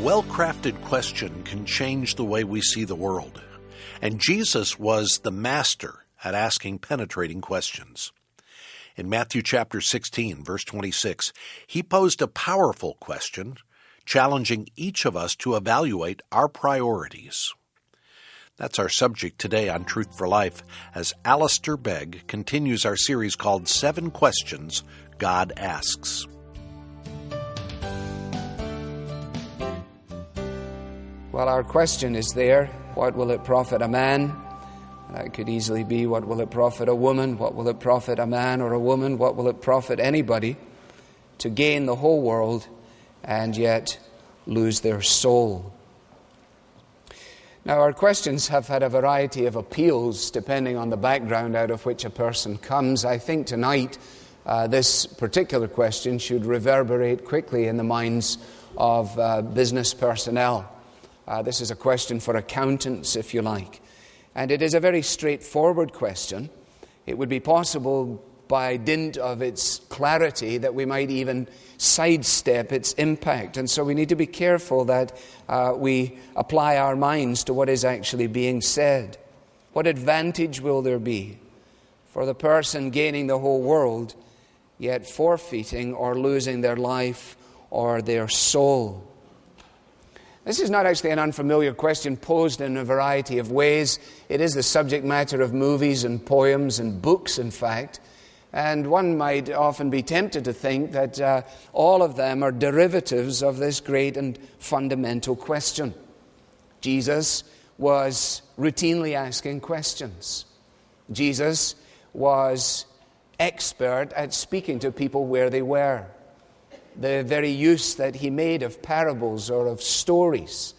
well-crafted question can change the way we see the world. And Jesus was the master at asking penetrating questions. In Matthew chapter 16, verse 26, he posed a powerful question, challenging each of us to evaluate our priorities. That's our subject today on Truth for Life, as Alistair Begg continues our series called 7 Questions God Asks. Well, our question is there, what will it profit a man? That could easily be, what will it profit a woman? What will it profit a man or a woman? What will it profit anybody to gain the whole world and yet lose their soul? Now, our questions have had a variety of appeals depending on the background out of which a person comes. I think tonight this particular question should reverberate quickly in the minds of business personnel. This is a question for accountants, if you like. And it is a very straightforward question. It would be possible by dint of its clarity that we might even sidestep its impact. And so we need to be careful that we apply our minds to what is actually being said. What advantage will there be for the person gaining the whole world, yet forfeiting or losing their life or their soul? This is not actually an unfamiliar question posed in a variety of ways. It is the subject matter of movies and poems and books, in fact. And one might often be tempted to think that all of them are derivatives of this great and fundamental question. Jesus was routinely asking questions. Jesus was expert at speaking to people where they were. The very use that he made of parables or of stories,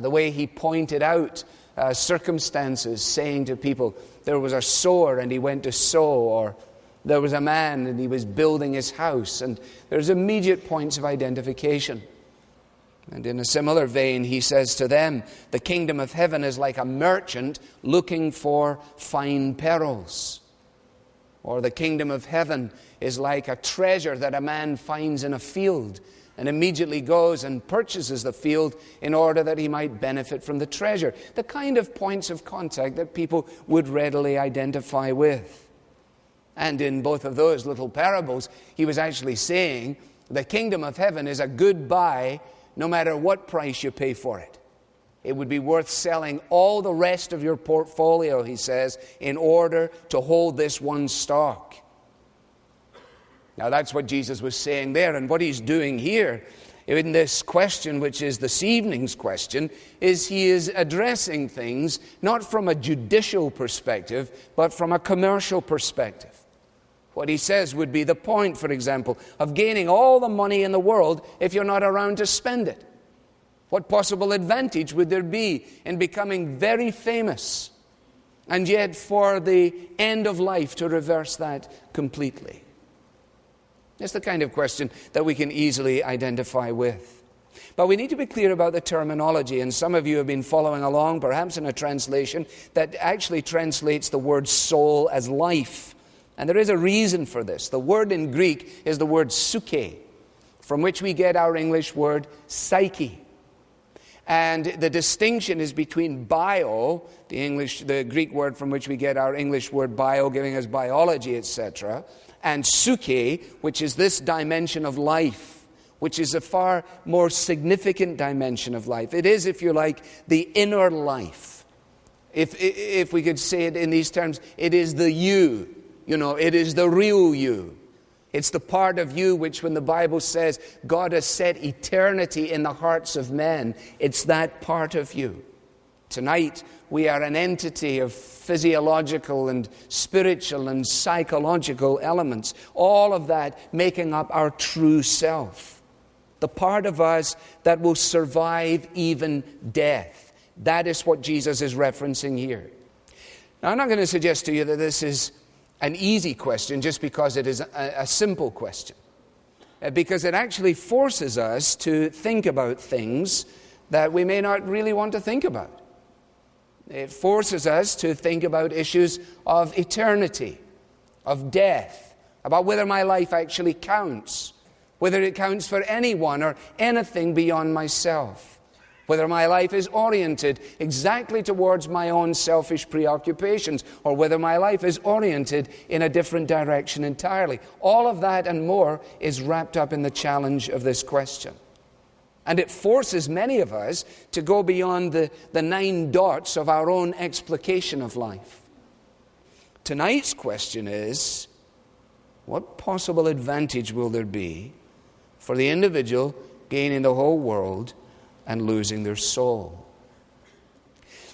the way he pointed out circumstances, saying to people, there was a sower and he went to sow, or there was a man and he was building his house, and there's immediate points of identification. And in a similar vein, he says to them, the kingdom of heaven is like a merchant looking for fine pearls. Or the kingdom of heaven is like a treasure that a man finds in a field and immediately goes and purchases the field in order that he might benefit from the treasure. The kind of points of contact that people would readily identify with. And in both of those little parables, he was actually saying the kingdom of heaven is a good buy no matter what price you pay for it. It would be worth selling all the rest of your portfolio, he says, in order to hold this one stock. Now that's what Jesus was saying there, and what he's doing here in this question, which is this evening's question, is he is addressing things not from a judicial perspective, but from a commercial perspective. What he says would be the point, for example, of gaining all the money in the world if you're not around to spend it. What possible advantage would there be in becoming very famous, and yet for the end of life to reverse that completely? It's the kind of question that we can easily identify with. But we need to be clear about the terminology, and some of you have been following along, perhaps in a translation that actually translates the word soul as life. And there is a reason for this. The word in Greek is the word psyche, from which we get our English word psyche. And the distinction is between bio, the Greek word from which we get our English word bio, giving us biology, etc., and psyche, which is this dimension of life, which is a far more significant dimension of life. It is, if you like, the inner life. If we could say it in these terms, it is the you. It is the real you. It's the part of you which, when the Bible says God has set eternity in the hearts of men, it's that part of you. Tonight, we are an entity of physiological and spiritual and psychological elements, all of that making up our true self. The part of us that will survive even death. That is what Jesus is referencing here. Now, I'm not going to suggest to you that this is an easy question just because it is a simple question. Because it actually forces us to think about things that we may not really want to think about. It forces us to think about issues of eternity, of death, about whether my life actually counts, whether it counts for anyone or anything beyond myself, whether my life is oriented exactly towards my own selfish preoccupations, or whether my life is oriented in a different direction entirely. All of that and more is wrapped up in the challenge of this question. And it forces many of us to go beyond the 9 dots of our own explication of life. Tonight's question is, what possible advantage will there be for the individual gaining the whole world and losing their soul?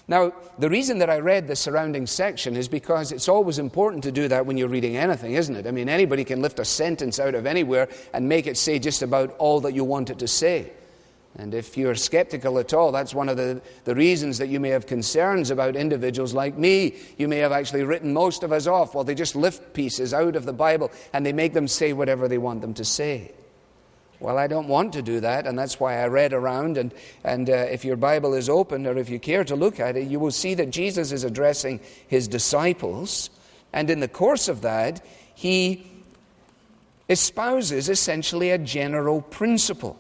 Now, the reason that I read the surrounding section is because it's always important to do that when you're reading anything, isn't it? I mean, anybody can lift a sentence out of anywhere and make it say just about all that you want it to say. And if you're skeptical at all, that's one of the reasons that you may have concerns about individuals like me. You may have actually written most of us off. Well, they just lift pieces out of the Bible and they make them say whatever they want them to say. Well, I don't want to do that, and that's why I read around. And if your Bible is open, or if you care to look at it, you will see that Jesus is addressing his disciples. And in the course of that, he espouses essentially a general principle.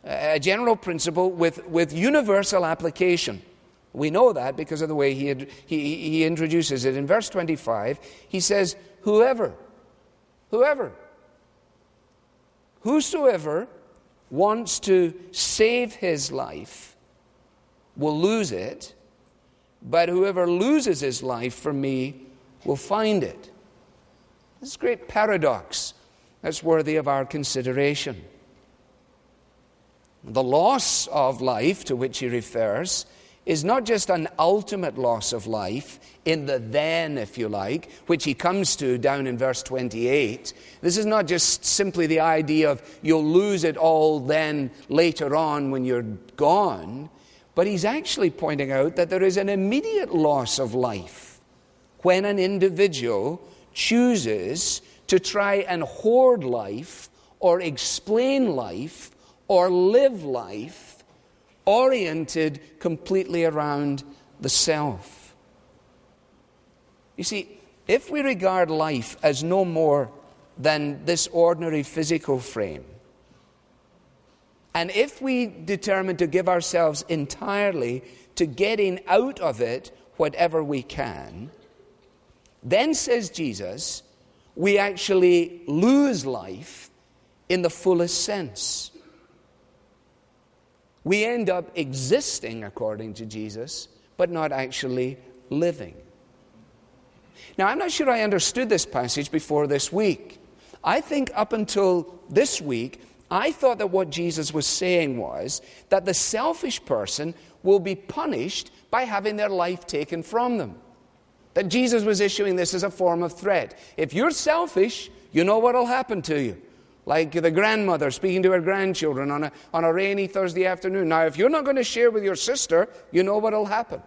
A general principle with universal application. We know that because of the way he introduces it. In verse 25, he says, whosoever wants to save his life will lose it, but whoever loses his life for me will find it. This is a great paradox that's worthy of our consideration. The loss of life to which he refers is not just an ultimate loss of life in the then, if you like, which he comes to down in verse 28. This is not just simply the idea of you'll lose it all then later on when you're gone, but he's actually pointing out that there is an immediate loss of life when an individual chooses to try and hoard life or explain life or live life oriented completely around the self. You see, if we regard life as no more than this ordinary physical frame, and if we determine to give ourselves entirely to getting out of it whatever we can, then, says Jesus, we actually lose life in the fullest sense. We end up existing, according to Jesus, but not actually living. Now, I'm not sure I understood this passage before this week. I think up until this week, I thought that what Jesus was saying was that the selfish person will be punished by having their life taken from them. That Jesus was issuing this as a form of threat. If you're selfish, you know what will happen to you. Like the grandmother speaking to her grandchildren on a rainy Thursday afternoon. Now, if you're not going to share with your sister, you know what will happen.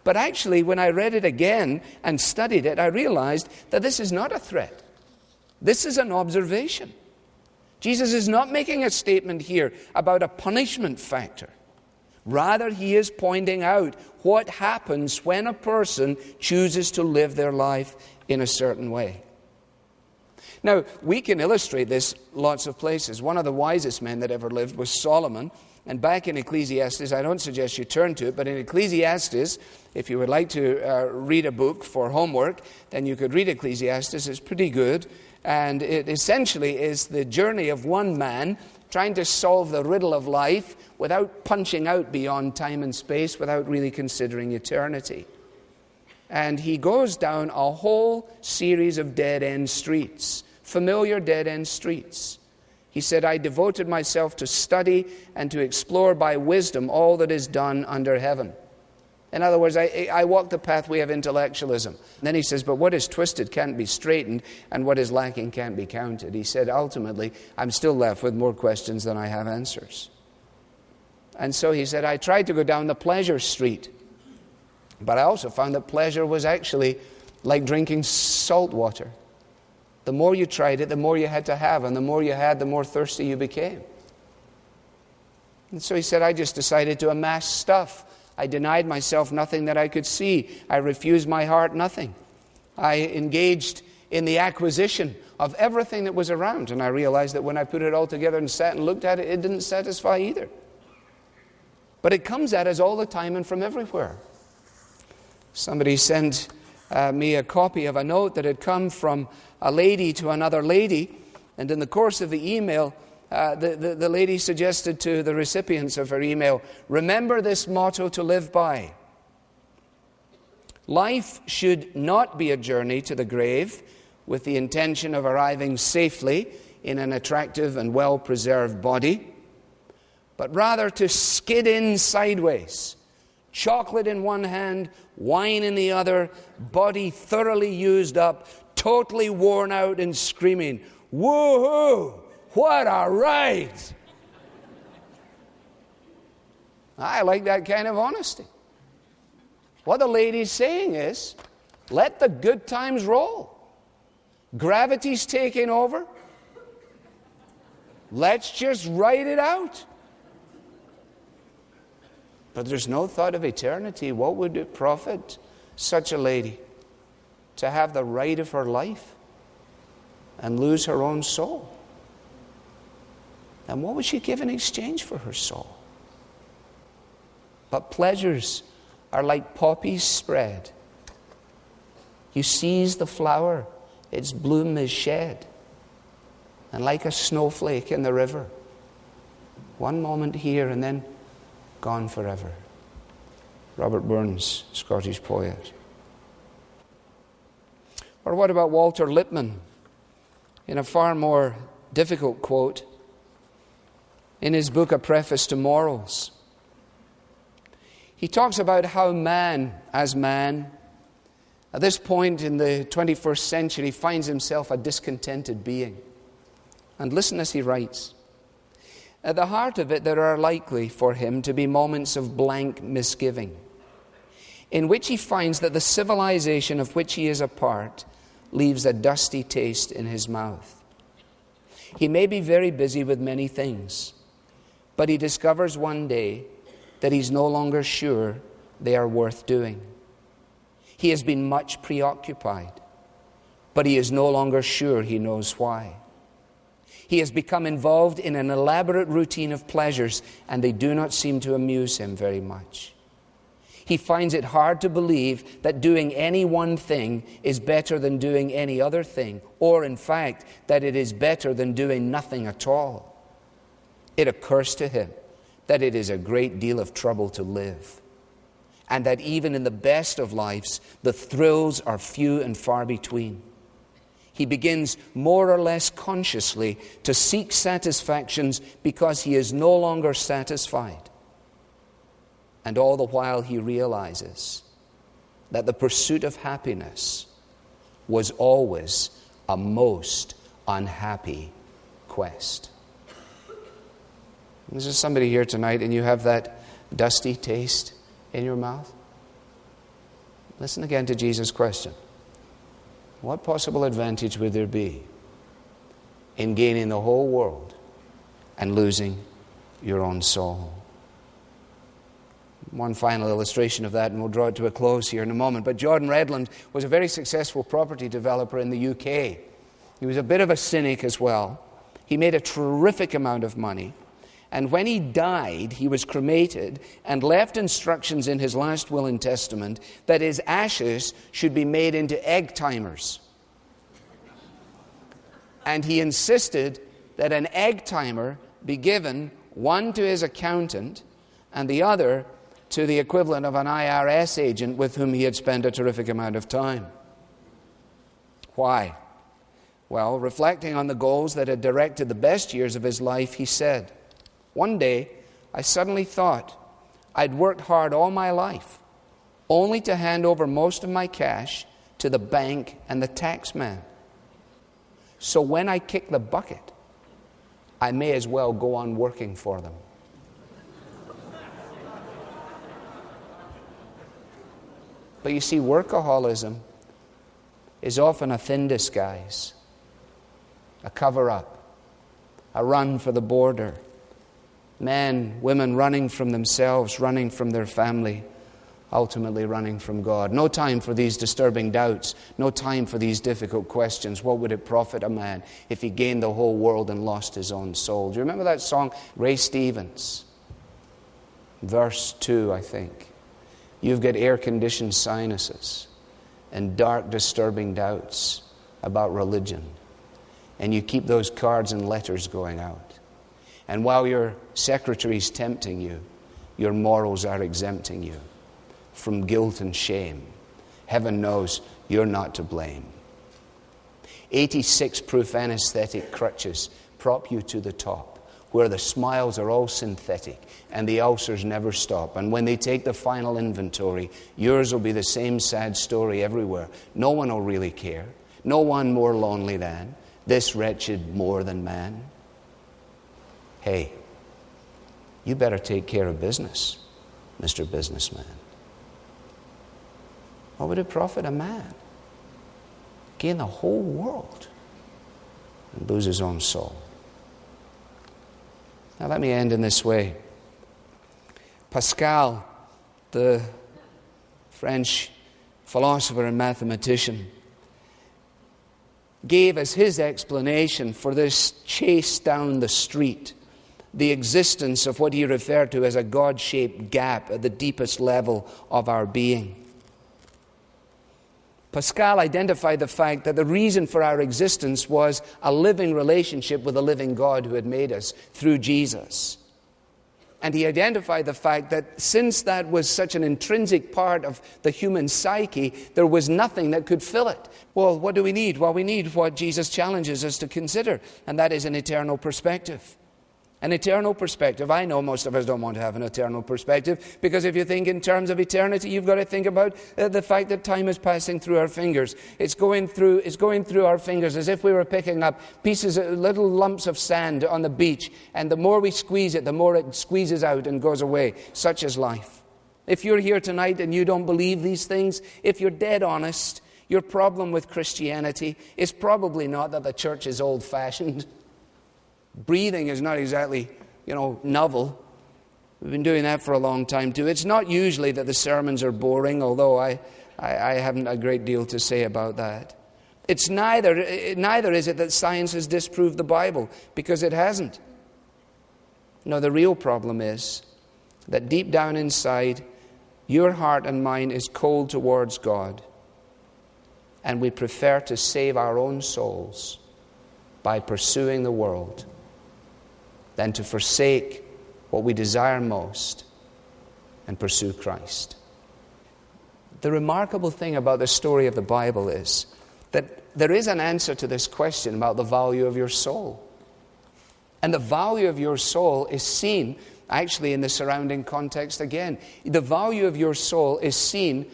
But actually, when I read it again and studied it, I realized that this is not a threat. This is an observation. Jesus is not making a statement here about a punishment factor. Rather, he is pointing out what happens when a person chooses to live their life in a certain way. Now, we can illustrate this lots of places. One of the wisest men that ever lived was Solomon. And back in Ecclesiastes, I don't suggest you turn to it, but in Ecclesiastes, if you would like to read a book for homework, then you could read Ecclesiastes. It's pretty good. And it essentially is the journey of one man trying to solve the riddle of life without punching out beyond time and space, without really considering eternity. And he goes down a whole series of dead-end streets, familiar dead-end streets. He said, I devoted myself to study and to explore by wisdom all that is done under heaven. In other words, I walk the pathway of intellectualism. And then he says, but what is twisted can't be straightened, and what is lacking can't be counted. He said, ultimately, I'm still left with more questions than I have answers. And so he said, I tried to go down the pleasure street, but I also found that pleasure was actually like drinking salt water. The more you tried it, the more you had to have, and the more you had, the more thirsty you became. And so he said, I just decided to amass stuff. I denied myself nothing that I could see. I refused my heart nothing. I engaged in the acquisition of everything that was around. And I realized that when I put it all together and sat and looked at it, it didn't satisfy either. But it comes at us all the time and from everywhere. Somebody sent me a copy of a note that had come from a lady to another lady, and in the course of the email, the lady suggested to the recipients of her email, remember this motto to live by. Life should not be a journey to the grave with the intention of arriving safely in an attractive and well-preserved body, but rather to skid in sideways, chocolate in one hand, wine in the other, body thoroughly used up, totally worn out and screaming, woohoo, what a ride! I like that kind of honesty. What the lady's saying is, let the good times roll. Gravity's taking over. Let's just ride it out. But there's no thought of eternity. What would it profit such a lady to have the ride of her life and lose her own soul? And what would she give in exchange for her soul? But pleasures are like poppies spread. You seize the flower, its bloom is shed. And like a snowflake in the river, one moment here and then gone forever. Robert Burns, Scottish poet. Or what about Walter Lippmann in a far more difficult quote in his book A Preface to Morals? He talks about how man, as man, at this point in the 21st century, finds himself a discontented being. And listen as he writes. At the heart of it, there are likely for him to be moments of blank misgiving, in which he finds that the civilization of which he is a part leaves a dusty taste in his mouth. He may be very busy with many things, but he discovers one day that he's no longer sure they are worth doing. He has been much preoccupied, but he is no longer sure he knows why. He has become involved in an elaborate routine of pleasures, and they do not seem to amuse him very much. He finds it hard to believe that doing any one thing is better than doing any other thing, or in fact, that it is better than doing nothing at all. It occurs to him that it is a great deal of trouble to live, and that even in the best of lives, the thrills are few and far between. He begins more or less consciously to seek satisfactions because he is no longer satisfied. And all the while he realizes that the pursuit of happiness was always a most unhappy quest. Is there somebody here tonight and you have that dusty taste in your mouth? Listen again to Jesus' question. What possible advantage would there be in gaining the whole world and losing your own soul? One final illustration of that, and we'll draw it to a close here in a moment. But Jordan Redland was a very successful property developer in the UK. He was a bit of a cynic as well. He made a terrific amount of money. And when he died, he was cremated and left instructions in his last will and testament that his ashes should be made into egg timers. And he insisted that an egg timer be given, one to his accountant and the other to the equivalent of an IRS agent with whom he had spent a terrific amount of time. Why? Well, reflecting on the goals that had directed the best years of his life, he said, one day, I suddenly thought I'd worked hard all my life, only to hand over most of my cash to the bank and the tax man. So when I kick the bucket, I may as well go on working for them. But you see, workaholism is often a thin disguise, a cover-up, a run for the border. Men, women running from themselves, running from their family, ultimately running from God. No time for these disturbing doubts. No time for these difficult questions. What would it profit a man if he gained the whole world and lost his own soul? Do you remember that song, Ray Stevens? Verse 2, I think. You've got air-conditioned sinuses and dark, disturbing doubts about religion. And you keep those cards and letters going out. And while your secretary's tempting you, your morals are exempting you from guilt and shame. Heaven knows you're not to blame. 86 proof anesthetic crutches prop you to the top, where the smiles are all synthetic and the ulcers never stop. And when they take the final inventory, yours will be the same sad story everywhere. No one will really care. No one more lonely than this wretched more than man. Hey, you better take care of business, Mr. Businessman. What would it profit a man? Gain the whole world and lose his own soul. Now let me end in this way. Pascal, the French philosopher and mathematician, gave as his explanation for this chase down the street the existence of what he referred to as a God-shaped gap at the deepest level of our being. Pascal identified the fact that the reason for our existence was a living relationship with the living God who had made us through Jesus. And he identified the fact that since that was such an intrinsic part of the human psyche, there was nothing that could fill it. Well, what do we need? Well, we need what Jesus challenges us to consider, and that is an eternal perspective. An eternal perspective. I know most of us don't want to have an eternal perspective, because if you think in terms of eternity, you've got to think about the fact that time is passing through our fingers. It's going through our fingers as if we were picking up pieces, little lumps of sand on the beach, and the more we squeeze it, the more it squeezes out and goes away. Such is life. If you're here tonight and you don't believe these things, if you're dead honest, your problem with Christianity is probably not that the church is old-fashioned. Breathing is not exactly, novel. We've been doing that for a long time too. It's not usually that the sermons are boring, although I haven't a great deal to say about that. It's neither is it that science has disproved the Bible, because it hasn't. No, the real problem is that deep down inside, your heart and mine is cold towards God, and we prefer to save our own souls by pursuing the world than to forsake what we desire most and pursue Christ. The remarkable thing about the story of the Bible is that there is an answer to this question about the value of your soul. And the value of your soul is seen actually in the surrounding context again. The value of your soul is seen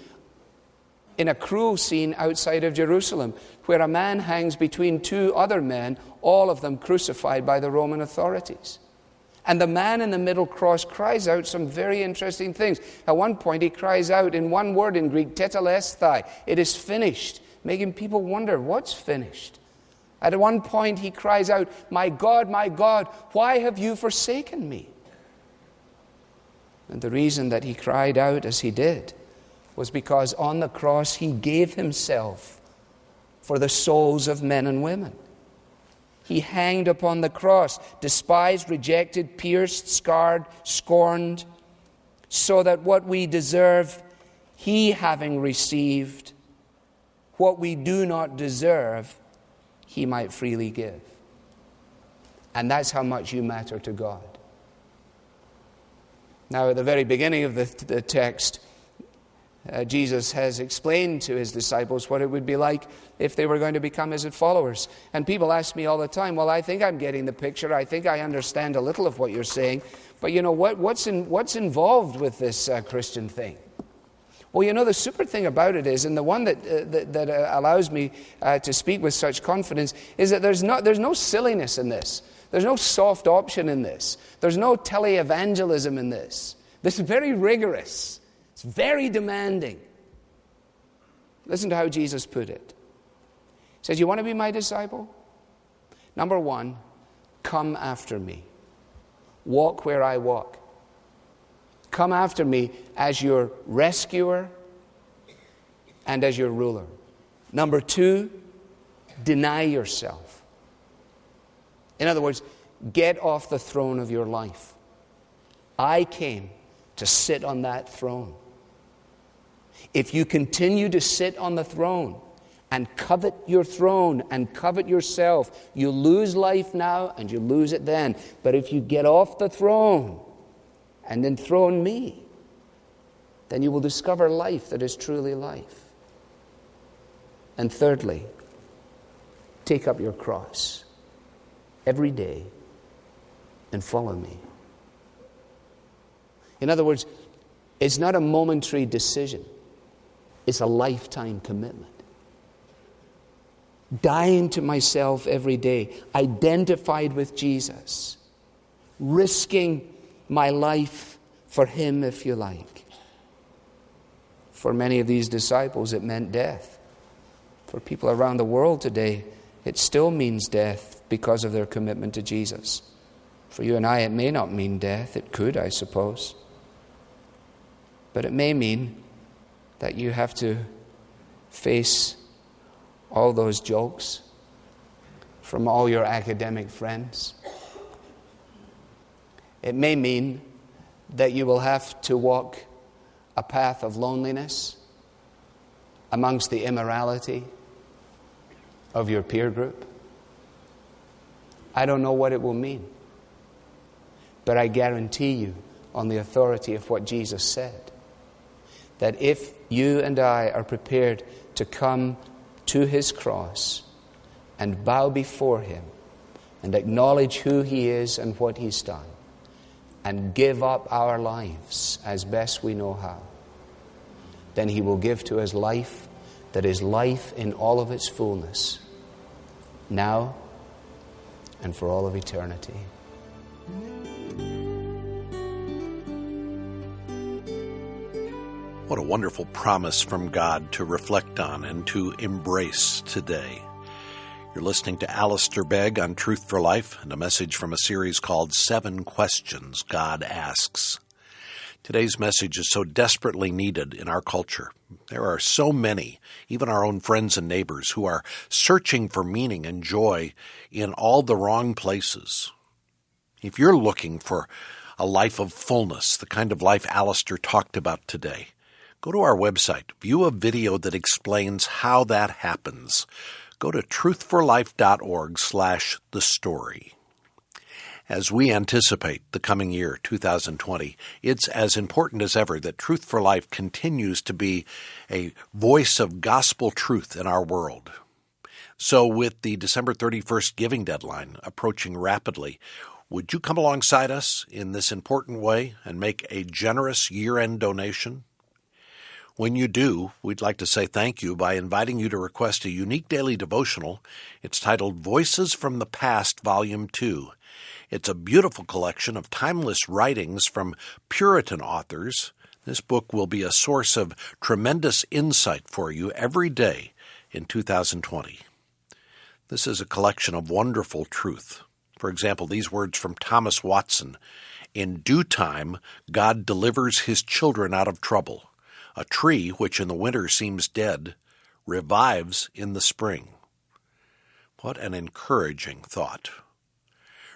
in a cruel scene outside of Jerusalem, where a man hangs between two other men, all of them crucified by the Roman authorities. And the man in the middle cross cries out some very interesting things. At one point he cries out in one word in Greek, tetelestai, it is finished, making people wonder, what's finished? At one point he cries out, my God, why have you forsaken me? And the reason that he cried out as he did was because on the cross he gave himself for the souls of men and women. He hanged upon the cross, despised, rejected, pierced, scarred, scorned, so that what we deserve, he having received, what we do not deserve, he might freely give. And that's how much you matter to God. Now, at the very beginning of the text, Jesus has explained to his disciples what it would be like if they were going to become his followers. And people ask me all the time, well, I think I'm getting the picture. I think I understand a little of what you're saying. But you know, what's involved with this Christian thing? Well, the super thing about it is, and the one that allows me to speak with such confidence, is that there's no silliness in this. There's no soft option in this. There's no televangelism in this. This is very rigorous. It's very demanding. Listen to how Jesus put it. He says, you want to be my disciple? Number one, come after me. Walk where I walk. Come after me as your rescuer and as your ruler. Number 2, deny yourself. In other words, get off the throne of your life. I came to sit on that throne. If you continue to sit on the throne and covet your throne and covet yourself, you lose life now and you lose it then. But if you get off the throne and enthrone me, then you will discover life that is truly life. And thirdly, take up your cross every day and follow me. In other words, it's not a momentary decision. It's a lifetime commitment. Dying to myself every day, identified with Jesus, risking my life for him, if you like. For many of these disciples, it meant death. For people around the world today, it still means death because of their commitment to Jesus. For you and I, it may not mean death. It could, I suppose. But it may mean that you have to face all those jokes from all your academic friends. It may mean that you will have to walk a path of loneliness amongst the immorality of your peer group. I don't know what it will mean. But I guarantee you, on the authority of what Jesus said, that if you and I are prepared to come to his cross and bow before him and acknowledge who he is and what he's done and give up our lives as best we know how, then he will give to us life that is life in all of its fullness, now and for all of eternity. What a wonderful promise from God to reflect on and to embrace today. You're listening to Alistair Begg on Truth for Life and a message from a series called 7 Questions God Asks. Today's message is so desperately needed in our culture. There are so many, even our own friends and neighbors, who are searching for meaning and joy in all the wrong places. If you're looking for a life of fullness, the kind of life Alistair talked about today, go to our website, view a video that explains how that happens. Go to truthforlife.org/thestory. As we anticipate the coming year, 2020, it's as important as ever that Truth for Life continues to be a voice of gospel truth in our world. So with the December 31st giving deadline approaching rapidly, would you come alongside us in this important way and make a generous year-end donation? When you do, we'd like to say thank you by inviting you to request a unique daily devotional. It's titled Voices from the Past, Volume 2. It's a beautiful collection of timeless writings from Puritan authors. This book will be a source of tremendous insight for you every day in 2020. This is a collection of wonderful truth. For example, these words from Thomas Watson: "In due time, God delivers his children out of trouble. A tree which in the winter seems dead revives in the spring." What an encouraging thought.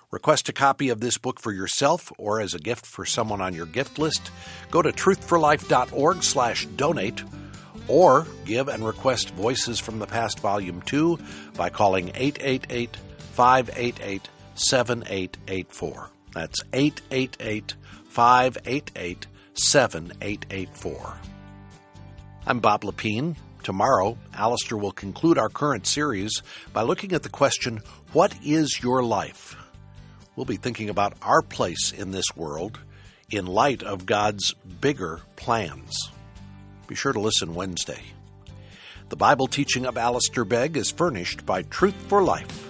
Request a copy of this book for yourself or as a gift for someone on your gift list. Go to truthforlife.org/donate or give and request Voices from the Past Volume 2 by calling 888-588-7884. That's 888-588-7884. I'm Bob Lepine. Tomorrow, Alistair will conclude our current series by looking at the question, what is your life? We'll be thinking about our place in this world in light of God's bigger plans. Be sure to listen Wednesday. The Bible teaching of Alistair Begg is furnished by Truth for Life,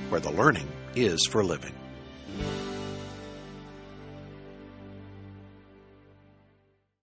where the learning is for living.